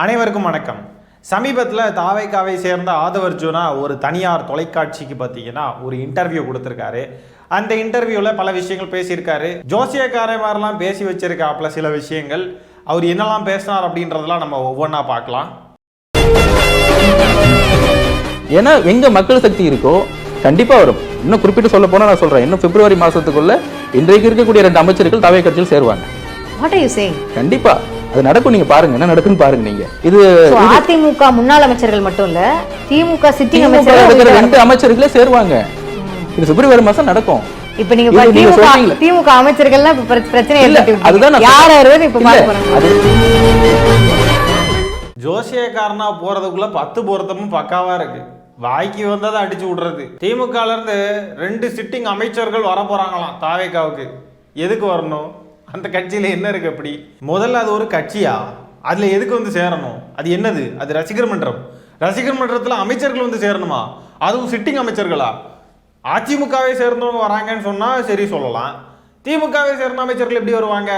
அனைவருக்கும் வணக்கம். சமீபத்தில் தாவேக்காவை சேர்ந்த ஆதவர்ஜுனா ஒரு தனியார் தொலைக்காட்சிக்கு பார்த்தீங்கன்னா ஒரு இன்டர்வியூ கொடுத்துருக்காரு. அந்த இன்டர்வியூவில் பல விஷயங்கள் பேசியிருக்காரு. ஜோசியக்காரை மாதிரிலாம் பேசி வச்சிருக்காப்புல சில விஷயங்கள். அவர் என்னெல்லாம் பேசினார் அப்படின்றதெல்லாம் நம்ம ஒவ்வொன்றா பார்க்கலாம். ஏன்னா எங்க மக்கள் சக்தி இருக்கோ கண்டிப்பா வரும். இன்னும் குறிப்பிட்டு சொல்ல போனா நான் சொல்றேன், இன்னும் பிப்ரவரி மாசத்துக்குள்ள இன்றைக்கு இருக்கக்கூடிய 2 அமைச்சர்கள் தாவே கட்சியில் சேருவாங்க. What are you saying? கண்டிப்பா அது நடக்கும். நீங்க பாருங்க என்ன நடக்குன்னு பாருங்க. நீங்க இது அதிமுக முன்னாள் அமைச்சர்கள் மட்டும் இல்ல, திமுக சிட்டிங் அமைச்சர்கள் 2 அமைச்சர்களே சேருவாங்க. இது பிப்ரவரி மாசம் நடக்கும். இப்ப நீங்க திமுக அமைச்சர்கள்லாம் இப்ப பிரச்சனை இல்ல. அதுதான் யார் யாரு இப்ப பாருங்க. ஜோசியக்காரனா போறதுக்குள்ள 10 பொருத்தமும் பக்காவா இருக்கு. வாய்க்கு வந்ததை அடிச்சு விடுறது. திமுகல இருந்து 2 சிட்டிங் அமைச்சர்கள் வர போறாங்களாம் தாவேக்காவுக்கு. எதுக்கு வரணும்? அந்த கட்சியில என்ன இருக்கு? அப்படி முதல்ல அது ஒரு கட்சியா? அதுல எதுக்கு வந்து சேரணும்? அது என்னது? அது ரசிகர் மன்றம். ரசிகர் மன்றத்துல அமைச்சர்கள் வந்து சேரணுமா? அதுவும் சிட்டிங் அமைச்சர்களா? அதிமுகவை சேர்ந்தவங்க வராங்கன்னு சொன்னா சரி சொல்லலாம். திமுகவை சேர்ந்த அமைச்சர்கள் எப்படி வருவாங்க?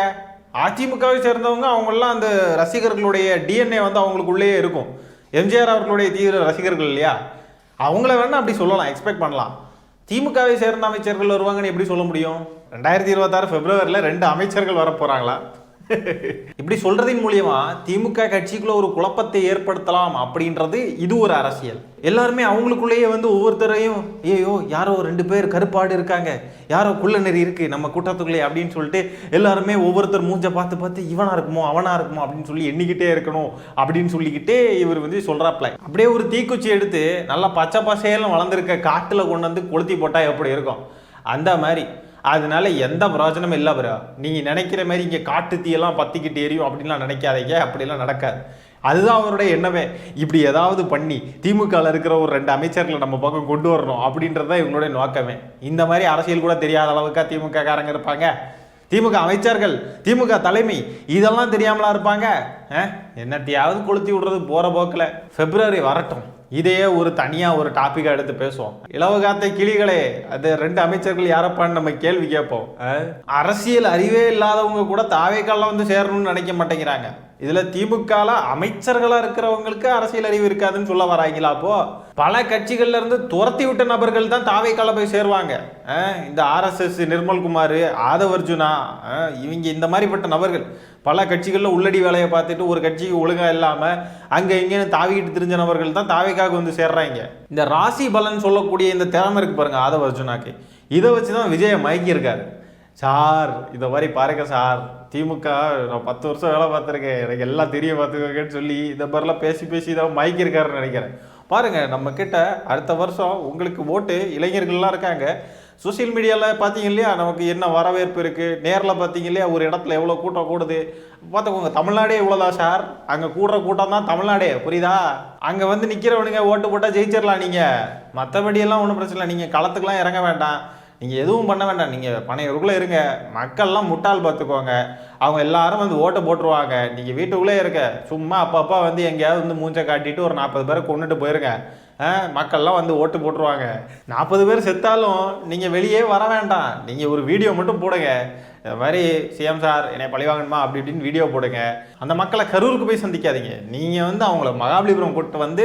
அதிமுகவை சேர்ந்தவங்க அவங்கெல்லாம் அந்த ரசிகர்களுடைய டிஎன்ஏ வந்து அவங்களுக்குள்ளேயே இருக்கும். எம்ஜிஆர் அவர்களுடைய தீவிர ரசிகர்கள் இல்லையா? அவங்கள வேணா அப்படி சொல்லலாம், எக்ஸ்பெக்ட் பண்ணலாம். திமுகவை சேர்ந்த அமைச்சர்கள் வருவாங்கன்னு எப்படி சொல்ல முடியும்? 2026 பிப்ரவரியில் 2 அமைச்சர்கள் வர போறாங்களா? இப்படி சொல்றதின் மூலியமா திமுக கட்சிக்குள்ள ஒரு குழப்பத்தை ஏற்படுத்தலாம் அப்படின்றது இது ஒரு அரசியல். எல்லாருமே அவங்களுக்குள்ளேயே வந்து ஒவ்வொருத்தரையும் ஐயோ யாரோ 2 பேர் கருப்பாடு இருக்காங்க, யாரோ குள்ள நெறி இருக்கு நம்ம கூட்டத்துக்குள்ளே அப்படின்னு சொல்லிட்டு எல்லாருமே ஒவ்வொருத்தர் மூஞ்ச பார்த்து இவனா இருக்குமோ அவனா இருக்குமோ அப்படின்னு சொல்லி எண்ணிக்கிட்டே இருக்கணும் அப்படின்னு சொல்லிக்கிட்டே இவர் வந்து சொல்றாப்ல. அப்படியே ஒரு தீக்குச்சி எடுத்து நல்லா பச்சை பசையெல்லாம் வளர்ந்துருக்க காட்டுல கொண்டு வந்து கொளுத்தி போட்டா எப்படி இருக்கும் அந்த மாதிரி. அதனால எந்த பிரயோஜனமும் இல்லை ப்ரோ. நீங்கள் நினைக்கிற மாதிரி இங்கே காட்டு தீயெல்லாம் பற்றிக்கிட்டு எரியும் அப்படின்லாம் நினைக்காதீங்க. அப்படிலாம் நடக்காது. அதுதான் அவருடைய எண்ணமே. இப்படி ஏதாவது பண்ணி திமுகவில் இருக்கிற ஒரு 2 அமைச்சர்களை நம்ம பக்கம் கொண்டு வரணும் அப்படின்றத இவங்களுடைய நோக்கமே. இந்த மாதிரி அரசியல் கூட தெரியாத அளவுக்கா திமுக காரங்க இருப்பாங்க? திமுக அமைச்சர்கள், திமுக தலைமை இதெல்லாம் தெரியாமலா இருப்பாங்க? என்னத்தையாவது கொளுத்தி விடுறது போகிற போக்கில். பிப்ரவரி வரட்டும், இதையே ஒரு தனியாக ஒரு டாப்பிக்காக எடுத்து பேசுவோம். இலவகாத்த கிளிகளே, அது 2 அமைச்சர்கள் யாரப்பான்னு நம்ம கேள்வி கேட்போம். அரசியல் அறிவே இல்லாதவங்க கூட தாவேக்கால வந்து சேரணும்னு நினைக்க மாட்டேங்கிறாங்க. இதில் திமுகல அமைச்சர்களாக இருக்கிறவங்களுக்கு அரசியல் அறிவு இருக்காதுன்னு சொல்ல வராங்களா? அப்போ பல கட்சிகள்ல இருந்து துரத்தி விட்ட நபர்கள் தான் தாவேக்கால போய் சேருவாங்க. இந்த RSS நிர்மல்குமார், ஆதவர்ஜுனா, இவங்க இந்த மாதிரிப்பட்ட நபர்கள் பல கட்சிகளில் உள்ளடி வேலையை பார்த்துட்டு ஒரு கட்சிக்கு ஒழுங்காக இல்லாமல் அங்கே இங்கேன்னு தாவிக்கிட்டு தெரிஞ்ச நபர்கள் தான் தாவேக்காக வந்து சேர்றாங்க. இந்த ராசி பலன் சொல்லக்கூடிய இந்த திறமை இருக்கு பாருங்க ஆதவர்ஜுனாக்கு. இதை வச்சு தான் விஜயை மயக்கியிருக்காரு. சார் இந்த மாதிரி பாருங்க சார், திமுக நான் 10 வருஷம் வேலை பார்த்துருக்கேன், எனக்கு எல்லாம் தெரிய பார்த்துக்கோங்கன்னு சொல்லி இந்த மாதிரிலாம் பேசி தான் மயக்கியிருக்காருன்னு நினைக்கிறேன். பாருங்க, நம்ம கிட்ட அடுத்த வருஷம் உங்களுக்கு ஓட்டு இளைஞர்கள்லாம் இருக்காங்க. சோசியல் மீடியாவில் பார்த்தீங்க இல்லையா நமக்கு என்ன வரவேற்பு இருக்குது, நேரில் பார்த்தீங்க இல்லையா ஒரு இடத்துல எவ்வளோ கூட்டம் கூடுது பார்த்துக்கோங்க. தமிழ்நாடே இவ்வளோதான் சார், அங்கே கூடுற கூட்டம் தான் தமிழ்நாடே, புரியுதா? அங்கே வந்து நிற்கிறவனுங்க ஓட்டு போட்டால் ஜெயிச்சிடலாம் நீங்கள். மற்றபடியெல்லாம் ஒன்றும் பிரச்சனை இல்லை, நீங்கள் களத்துக்குலாம் இறங்க வேண்டாம், நீங்கள் எதுவும் பண்ண வேண்டாம், நீங்கள் பனையூருக்குள்ளே இருங்க. மக்கள்லாம் முட்டால் பார்த்துக்கோங்க, அவங்க எல்லாரும் வந்து ஓட்டை போட்டுருவாங்க. நீங்கள் வீட்டுக்குள்ளே இருக்க, சும்மா அப்பப்போ வந்து எங்கேயாவது வந்து மூஞ்சை காட்டிட்டு ஒரு 40 பேரை கொண்டுட்டு போயிருங்க. மக்கள்லாம் வந்து ஓட்டு போட்டுருவாங்க. 40 பேர் செத்தாலும் நீங்கள் வெளியே வர வேண்டாம், நீங்கள் ஒரு வீடியோ மட்டும் போடுங்க. இந்த மாதிரி சிஎம் சார் என்னை பழிவாங்கணுமா அப்படி இப்படின்னு வீடியோ போடுங்க. அந்த மக்களை கரூருக்கு போய் சந்திக்காதீங்க. நீங்கள் வந்து அவங்கள மகாபலிபுரம் கூட்டு வந்து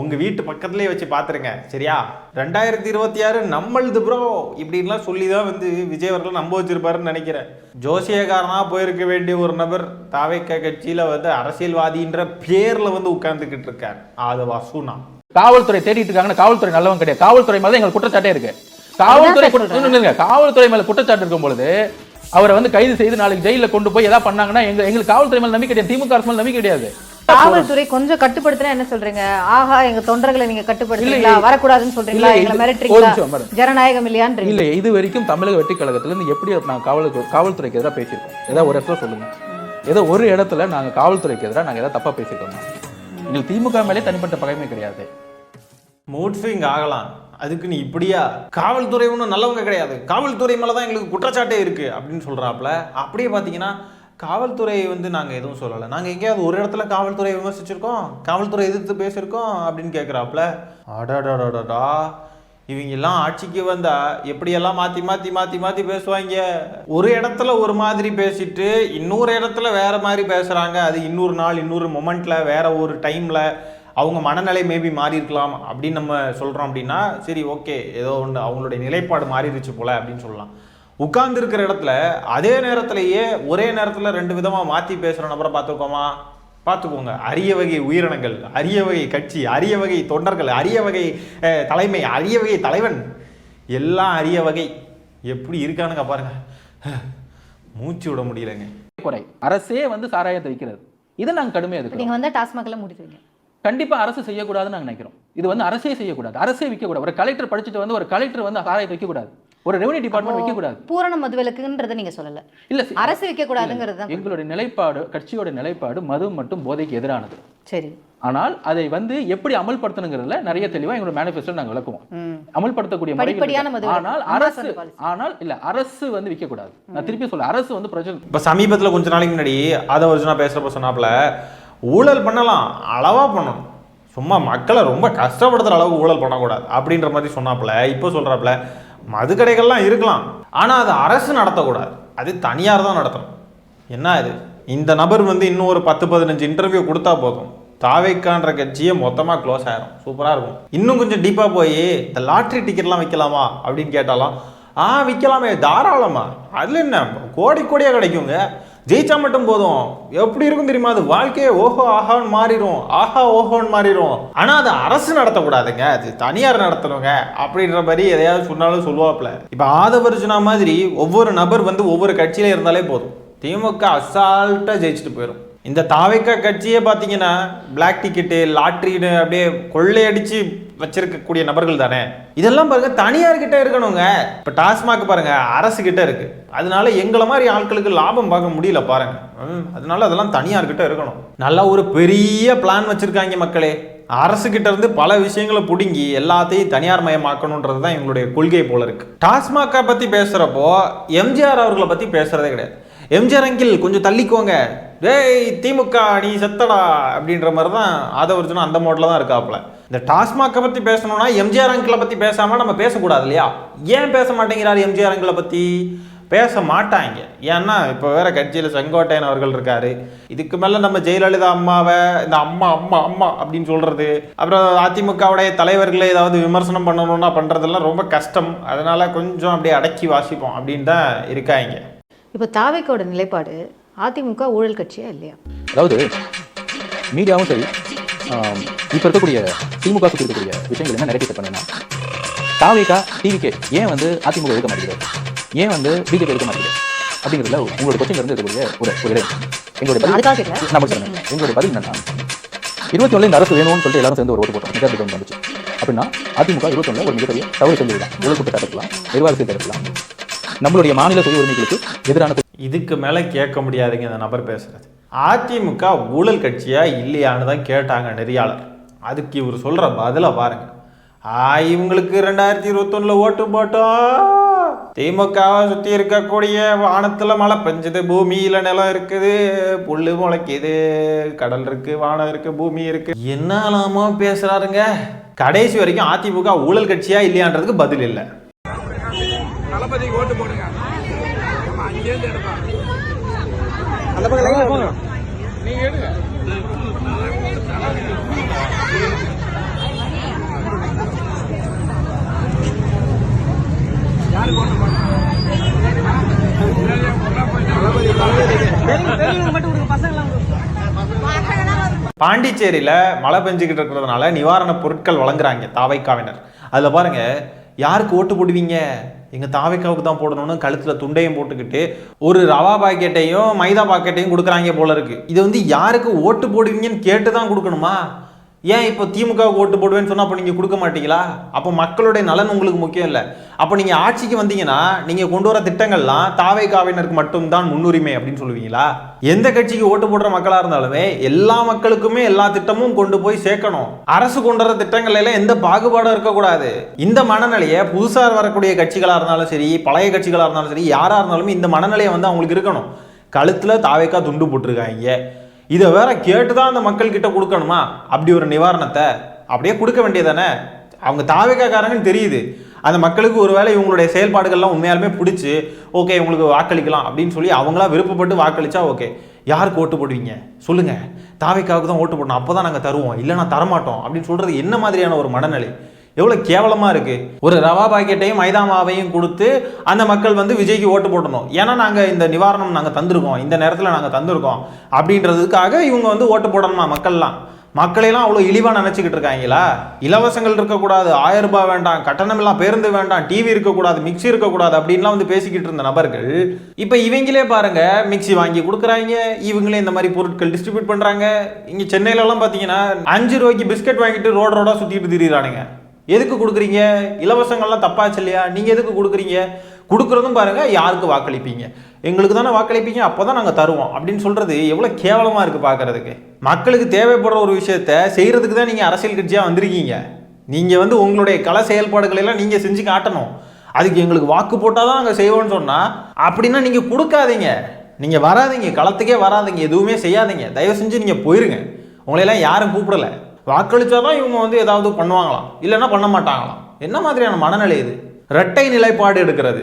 உங்கள் வீட்டு பக்கத்துலேயே வச்சு பார்த்துருங்க, சரியா? 2026 நம்மளுது ப்ரோ இப்படின்லாம் சொல்லி தான் வந்து விஜய் அவர்கள் நம்ப வச்சிருப்பாருன்னு நினைக்கிறேன். ஜோசியக்காரனாக போயிருக்க வேண்டிய ஒரு நபர் தாவேக்கா கட்சியில் வந்து அரசியல்வாதின்ற பேரில் வந்து உட்கார்ந்துக்கிட்டு இருக்கார். அது வசூனா காவல்துறை தேடிட்டு இருக்காங்கன்னா காவல்துறை நல்லவங்க கிடையாது. காவல்துறை மேல எங்களுக்கு குற்றச்சாட்டே இருக்கு. காவல்துறை மேல குற்றச்சாட்டு இருக்கும் பொழுது அவரை வந்து கைது செய்து நாளைக்கு ஜெயில கொண்டு போய் ஏதாவது பண்ணாங்கன்னா எங்களுக்கு காவல்துறை மேல நம்பிக்கை கிடையாது, திமுக அரசு மேல நம்பிக்கை கிடையாது. காவல்துறை கொஞ்சம் கட்டுப்படுத்தினா என்ன சொல்றீங்க? ஆஹா எங்க தொண்டர்களை நீங்க கட்டுப்படுத்தீங்களா, வரக்கூடாதுன்னு சொல்றீங்களா, எங்களை மிரட்டுறீங்களா, ஜனநாயகம் இல்லையான்றீங்க? இல்ல, இது வரைக்கும் தமிழக வெற்றி கழகத்துல இருந்து எப்படி நாங்க காவல்துறைக்கு எதிராக பேசியிருக்கோம்? ஏதாவது ஒரு இடத்துல சொல்லுங்க, ஏதோ ஒரு இடத்துல நாங்க காவல்துறைக்கு எதிராக நாங்க ஏதாவது தப்பா பேசியிருக்கோம்? எங்களுக்கு திமுக மேலே தனிப்பட்ட பகைமை கிடையாது. மூட் ஸ்விங் ஆகலாம், அதுக்கு நீ இப்படியா? காவல்துறை ஒன்றும் நல்லவங்க கிடையாது, காவல்துறை மேலே தான் எங்களுக்கு குற்றச்சாட்டே இருக்கு அப்படின்னு சொல்றாப்புல. அப்படியே பார்த்தீங்கன்னா காவல்துறை வந்து நாங்கள் எதுவும் சொல்லலை, நாங்கள் எங்கேயாவது ஒரு இடத்துல காவல்துறையை விமர்சிச்சிருக்கோம், காவல்துறை எதிர்த்து பேசியிருக்கோம் அப்படின்னு கேட்குறாப்புல. அடாடாடாடா, இவங்க எல்லாம் ஆட்சிக்கு வந்தா எப்படியெல்லாம் மாத்தி மாத்தி மாத்தி மாத்தி பேசுவாங்க. ஒரு இடத்துல ஒரு மாதிரி பேசிட்டு இன்னொரு இடத்துல வேற மாதிரி பேசுறாங்க. அது இன்னொரு நாள் இன்னொரு மொமெண்ட்ல வேற ஒரு டைம்ல அவங்க மனநிலை மேபி மாறி இருக்கலாம் அப்படின்னு நம்ம சொல்றோம். அப்படின்னா சரி ஓகே, ஏதோ ஒன்று அவங்களுடைய நிலைப்பாடு மாறிடுச்சு போல அப்படின்னு சொல்லலாம். உட்கார்ந்து இருக்கிற இடத்துல அதே நேரத்திலேயே ஒரே நேரத்தில் 2 விதமா மாத்தி பேசுற நபரை பார்த்துக்கோமா? பார்த்துக்கோங்க. அரிய வகை உயிரினங்கள், அரிய வகை கட்சி, அரிய வகை தொண்டர்கள், அரிய வகை தலைமை, அரிய வகை தலைவன், எல்லாம் அரிய வகை. எப்படி இருக்கானுங்க பாருங்க, மூச்சு விட முடியலங்க. குறை அரசே வந்து சாராயத்தை விற்கிறது, இதை நாங்கள் கடுமையாக எதிர்க்கிறோம். நீங்க வந்து டாஸ்மாக்ல முடிக்கிறீங்க. கண்டிப்பா அரசு செய்யக்கூடாதுன்னு நாங்கள் நினைக்கிறோம். இது வந்து அரசே செய்யக்கூடாது, அரசே விற்கக்கூடாது. ஒரு கலெக்டர் படிச்சுட்டு வந்து ஒரு கலெக்டர் வந்து சாராயத்தை விற்கக்கூடாது, ஒரு ரெவன்யூ டிபார்ட்மெண்ட் விற்கக்கூடாது. பூரண மதுவிலக்குன்றதை நீங்க சொல்லல, இல்ல அரசு விற்கக்கூடாதுங்கிறது தான் எங்களுடைய நிலைப்பாடு. கட்சியோட நிலைப்பாடு மது மற்றும் போதைக்கு எதிரானது. சரி, ஆனால் அதை வந்து எப்படி அமல்படுத்தணுங்கிறதுல நிறைய தெளிவா எங்களோட மேனிஃபெஸ்டோ நாங்கள் விளக்குவோம். அமல்படுத்தக்கூடிய முறைகள். ஆனால் இல்ல, அரசு வந்து விற்கக்கூடாது. நான் திருப்பி சொல்ல, அரசு வந்து பிரச்சனை. இப்ப சமீபத்தில் கொஞ்ச நாளைக்கு முன்னாடி ஆதவர்ஜுனா பேசுறப்ப சொன்னாப்புல, ஊழல் பண்ணலாம், அளவா பண்ணணும், சும்மா மக்களை ரொம்ப கஷ்டப்படுத்துற அளவுக்கு ஊழல் பண்ணக்கூடாது அப்படின்ற மாதிரி சொன்னாப்புல. இப்போ சொல்றாப்புல மது கடைகள்லாம் இருக்கலாம், ஆனா அது அரசு நடத்தக்கூடாது, அது தனியார் தான் நடத்தணும். என்ன இது? இந்த நபர் வந்து இன்னும் ஒரு 10-15 இன்டர்வியூ கொடுத்தா போதும், தாவேக்கான்ற கட்சியே மொத்தமாக க்ளோஸ் ஆயிரும். சூப்பராக இருக்கும். இன்னும் கொஞ்சம் டீப்பாக போய் இந்த லாட்ரி டிக்கெட்லாம் விற்கலாமா அப்படின்னு கேட்டாலாம், விற்கலாமே, தாராளமா, அதில் என்ன, கோடி கோடியாக கிடைக்குங்க, ஜெயிச்சா மட்டும் போதும். எப்படி இருக்கும் தெரியுமா? அது வாழ்க்கையே ஓஹோ ஆஹான்னு மாறிடும், ஆஹா ஓஹோன்னு மாறிடும். ஆனா அது அரசு நடத்தக்கூடாதுங்க, அது தனியார் நடத்தணுங்க அப்படின்ற மாதிரி எதையாவது சொன்னாலும் சொல்லுவாப்புல. இப்ப ஆதவர்ஜுனா மாதிரி ஒவ்வொரு நபர் வந்து ஒவ்வொரு கட்சியில இருந்தாலே போதும், திமுக அசால்ட்டா ஜெயிச்சுட்டு போயிடும். இந்த தாவேக்கா கட்சியே பார்த்தீங்கன்னா பிளாக் டிக்கெட்டு, லாட்ரின்னு அப்படியே கொள்ளையடிச்சு வச்சிருக்கக்கூடிய நபர்கள் தானே. இதெல்லாம் பாருங்க தனியார்கிட்ட இருக்கணுங்க. இப்போ டாஸ்மாக் பாருங்க அரசு கிட்ட இருக்கு, அதனால எங்களை மாதிரி ஆட்களுக்கு லாபம் பார்க்க முடியல பாருங்க. அதனால அதெல்லாம் தனியார்கிட்ட இருக்கணும். நல்லா ஒரு பெரிய பிளான் வச்சிருக்காங்க மக்களே. அரசு கிட்ட இருந்து பல விஷயங்களை பிடுங்கி எல்லாத்தையும் தனியார் மயமாக்கணுன்றது தான் எங்களுடைய கொள்கை போல இருக்கு. டாஸ்மாகை பத்தி பேசுறப்போ எம்ஜிஆர் அவர்களை பத்தி பேசுறதே கிடையாது. எம்ஜிஆர் அங்கிள் கொஞ்சம் தள்ளிக்கோங்க, டேய் திமுக நீ செத்தடா அப்படின்ற மாதிரி தான் ஆதவர்ஜுனா அந்த மோட்ல தான் இருக்காப்புல. இந்த டாஸ்மாகை பத்தி பேசணும்னா எம்ஜிஆர் அங்கிளை பத்தி பேசாம நம்ம பேசக்கூடாது இல்லையா? ஏன் பேச மாட்டேங்கிறாரு எம்ஜிஆர் அங்கிளை பத்தி? பேச மாட்டாங்க. ஏன்னா இப்போ வேற கட்சியில் செங்கோட்டையன் அவர்கள் இருக்காரு. இதுக்கு மேலே நம்ம ஜெயலலிதா அம்மாவை இந்த அம்மா அம்மா அம்மா அப்படின்னு சொல்றது, அப்புறம் அதிமுகவுடைய தலைவர்களை ஏதாவது விமர்சனம் பண்ணணும்னா பண்றதெல்லாம் ரொம்ப கஷ்டம். அதனால கொஞ்சம் அப்படியே அடக்கி வாசிப்போம் அப்படின்னு தான் இருக்காங்க. இப்போ தாவேக்கோட நிலைப்பாடு, அதிமுக ஊழல் கட்சியா இல்லையா? அதாவது மீடியாவும் சரி, இப்போ இருக்கக்கூடிய திமுக சுற்றி இருக்கக்கூடிய விஷயங்கள் என்ன நெரேட்டிவ் பண்ணா, தாவேக்கா டிவிகே ஏன் வந்து அதிமுக எடுக்க மாட்டேங்குது, ஏன் வந்து பிஜேபி எடுக்க மாட்டேங்குது அப்படிங்கிறதுல உங்களோட கொஸ்டின் இருந்து இருக்கக்கூடிய ஒரு இடம். எங்களுடைய பதில் என்னன்னா, 21 இந்த அரசு வேணும்னு சொல்லிட்டு எல்லாரும் சேர்ந்து ஒரு ஓட்டு போட்டோம், மெஜாரிட்டி கவர்மெண்ட் வந்துச்சு அப்படின்னா அதிமுக 21 ஒரு மிகப்பெரிய தவறு செஞ்சுதான். ஊழல் குற்றச்சாட்டு இருக்கலாம், நிர்வாக சீர்கேடு இருக்கலாம், நம்மளுடைய மாநில சுய உரிமைகளுக்கு எதிரான. இதுக்கு மேலே கேட்க முடியாதுங்க இந்த நபர் பேசுறது. அதிமுக ஊழல் கட்சியா இல்லையான்னு தான் கேட்டாங்க நெறியாளர். அதுக்கு இவர் சொல்ற பதில பாருங்க. இவங்களுக்கு 2021 ஓட்டு போட்டோம், திமுகவை சுற்றி இருக்கக்கூடிய வானத்துல மழை பெஞ்சது, பூமியில நிலம் இருக்குது, புல்லு முளைக்குது, கடல் இருக்கு, வானம் இருக்கு, பூமி இருக்கு, என்னலாமோ பேசுறாருங்க. கடைசி வரைக்கும் அதிமுக ஊழல் கட்சியா இல்லையான்றதுக்கு பதில் இல்லை. ஓட்டு போடுங்க, நீங்க எடுங்க. பாண்டிச்சேரியில மழை பெஞ்சுக்கிட்டு இருக்கிறதுனால நிவாரண பொருட்கள் வழங்குறாங்க தாவைக்காவினர். அதுல பாருங்க, யாருக்கு ஓட்டு போடுவீங்க? எங்க தாவைக்காவுக்கு தான் போடணும்னு கழுத்துல துண்டையும் போட்டுக்கிட்டு ஒரு ரவா பாக்கெட்டையும் மைதா பாக்கெட்டையும் கொடுக்குறாங்க போல இருக்கு. இது வந்து யாருக்கு ஓட்டு போடுவீங்கன்னு கேட்டு தான் கொடுக்கணுமா? ஏன் இப்போ திமுகவுக்கு ஓட்டு போடுவேன்னு சொன்னா அப்போ நீங்க கொடுக்க மாட்டீங்களா? அப்போ மக்களுடைய நலன் உங்களுக்கு முக்கியம் இல்லை. அப்போ நீங்க ஆட்சிக்கு வந்தீங்கன்னா நீங்க கொண்டு வர திட்டங்கள்லாம் தாவேக்காவினருக்கு மட்டும்தான் முன்னுரிமை அப்படின்னு சொல்லுவீங்களா? எந்த கட்சிக்கு ஓட்டு போடுற மக்களா இருந்தாலுமே எல்லா மக்களுக்குமே எல்லா திட்டமும் கொண்டு போய் சேர்க்கணும். அரசு கொண்டு வர திட்டங்கள் எல்லாம் எந்த பாகுபாடும் இருக்கக்கூடாது. இந்த மனநிலையை புதுசா வரக்கூடிய கட்சிகளா இருந்தாலும் சரி, பழைய கட்சிகளா இருந்தாலும் சரி, யாரா இருந்தாலும் இந்த மனநிலையை வந்து அவங்களுக்கு இருக்கணும். கழுத்துல தாவேக்கா துண்டு போட்டிருக்காங்க, இதை வேற கேட்டுதான் அந்த மக்கள் கிட்ட கொடுக்கணுமா? அப்படி ஒரு நிவாரணத்தை அப்படியே கொடுக்க வேண்டியதானே? அவங்க தாவேக்காரங்கன்னு தெரியுது. அந்த மக்களுக்கு ஒருவேளை இவங்களுடைய செயல்பாடுகள்லாம் உண்மையாலுமே பிடிச்சி ஓகே இவங்களுக்கு வாக்களிக்கலாம் அப்படின்னு சொல்லி அவங்களா விருப்பப்பட்டு வாக்களிச்சா ஓகே. யாருக்கு ஓட்டு போடுவீங்க சொல்லுங்க, தாவேக்காவுக்கு தான் ஓட்டு போடணும், அப்போதான் நாங்கள் தருவோம், இல்லைனா தரமாட்டோம் அப்படின்னு சொல்றது என்ன மாதிரியான ஒரு மனநிலை? எவ்வளோ கேவலமாக இருக்கு. ஒரு ரவா பாக்கெட்டையும் மைதா மாவையும் கொடுத்து அந்த மக்கள் வந்து விஜய்க்கு ஓட்டு போடணும், ஏன்னா நாங்கள் இந்த நிவாரணம் நாங்கள் தந்திருக்கோம், இந்த நேரத்தில் நாங்கள் தந்திருக்கோம் அப்படின்றதுக்காக இவங்க வந்து ஓட்டு போடணுமா மக்கள்லாம்? மக்களையெல்லாம் அவ்வளோ இழிவாக நினச்சிக்கிட்டு இருக்காங்களா? இலவசங்கள் இருக்கக்கூடாது, 1000 ரூபாய் வேண்டாம், கட்டணமெல்லாம் பேருந்து வேண்டாம், டிவி இருக்கக்கூடாது, மிக்சி இருக்கக்கூடாது அப்படின்லாம் வந்து பேசிக்கிட்டு இருந்த நபர்கள் இப்போ இவங்களே பாருங்க மிக்சி வாங்கி கொடுக்குறாங்க, இவங்களே இந்த மாதிரி பொருட்கள் டிஸ்ட்ரிபியூட் பண்ணுறாங்க. இங்கே சென்னையிலலாம் பார்த்தீங்கன்னா 5 ரூபாய்க்கு பிஸ்கட் வாங்கிட்டு ரோடோட சுற்றிட்டு திரியிறானுங்க. எதுக்கு கொடுக்குறீங்க? இலவசங்கள்லாம் தப்பாச்சு இல்லையா? நீங்கள் எதுக்கு கொடுக்குறீங்க? கொடுக்குறதும் பாருங்க யாருக்கு வாக்களிப்பீங்க, எங்களுக்கு தானே வாக்களிப்பீங்க, அப்போ தான் நாங்கள் தருவோம் அப்படின்னு சொல்கிறது எவ்வளோ கேவலமாக இருக்குது பார்க்குறதுக்கு. மக்களுக்கு தேவைப்படுற ஒரு விஷயத்த செய்கிறதுக்கு தான் நீங்கள் அரசியல் கட்சியாக வந்திருக்கீங்க. நீங்கள் வந்து உங்களுடைய கள செயல்பாடுகளெல்லாம் நீங்கள் செஞ்சு காட்டணும். அதுக்கு எங்களுக்கு வாக்கு போட்டால் தான் நாங்கள் செய்வோம்னு சொன்னால் அப்படின்னா நீங்கள் கொடுக்காதீங்க, நீங்கள் வராதிங்க, களத்துக்கே வராதிங்க, எதுவுமே செய்யாதீங்க, தயவு செஞ்சு நீங்கள் போயிருங்க. உங்களையெல்லாம் யாரும் கூப்பிடலை. வாக்களிச்சாதான் இவங்க வந்து ஏதாவது பண்ணுவாங்களாம், இல்லைன்னா பண்ண மாட்டாங்களாம். என்ன மாதிரியான மனநிலை இது? இரட்டை நிலைப்பாடு எடுக்கிறது.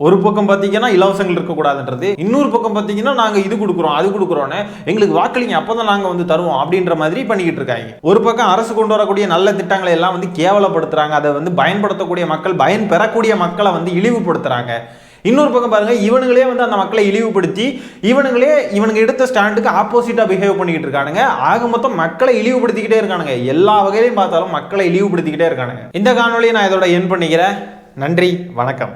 ஒரு பக்கம் பார்த்தீங்கன்னா இலவசங்கள் இருக்கக்கூடாதுன்றது, இன்னொரு பக்கம் பார்த்தீங்கன்னா நாங்கள் இது கொடுக்குறோம் அது கொடுக்குறோன்னு எங்களுக்கு வாக்களிங்க அப்போ தான் நாங்கள் வந்து தருவோம் அப்படின்ற மாதிரி பண்ணிக்கிட்டு இருக்காங்க. ஒரு பக்கம் அரசு கொண்டு வரக்கூடிய நல்ல திட்டங்களை எல்லாம் வந்து கேவலப்படுத்துறாங்க, அதை வந்து பயன்படுத்தக்கூடிய மக்கள், பயன் பெறக்கூடிய மக்களை வந்து இழிவுபடுத்துறாங்க. இன்னொரு பக்கம் பாருங்க இவனுங்களே வந்து அந்த மக்களை இழிவுபடுத்தி இவனுங்க எடுத்த ஸ்டாண்டுக்கு ஆப்போசிட்டா பிஹேவ் பண்ணிக்கிட்டு இருக்கானுங்க. ஆக மொத்தம் மக்களை இழிவுபடுத்திக்கிட்டே இருக்கானுங்க. எல்லா வகையிலையும் பார்த்தாலும் மக்களை இழிவுபடுத்திக்கிட்டே இருக்கானுங்க. இந்த காணொலியை நான் இதோட என் பண்ணிக்கிறேன். நன்றி, வணக்கம்.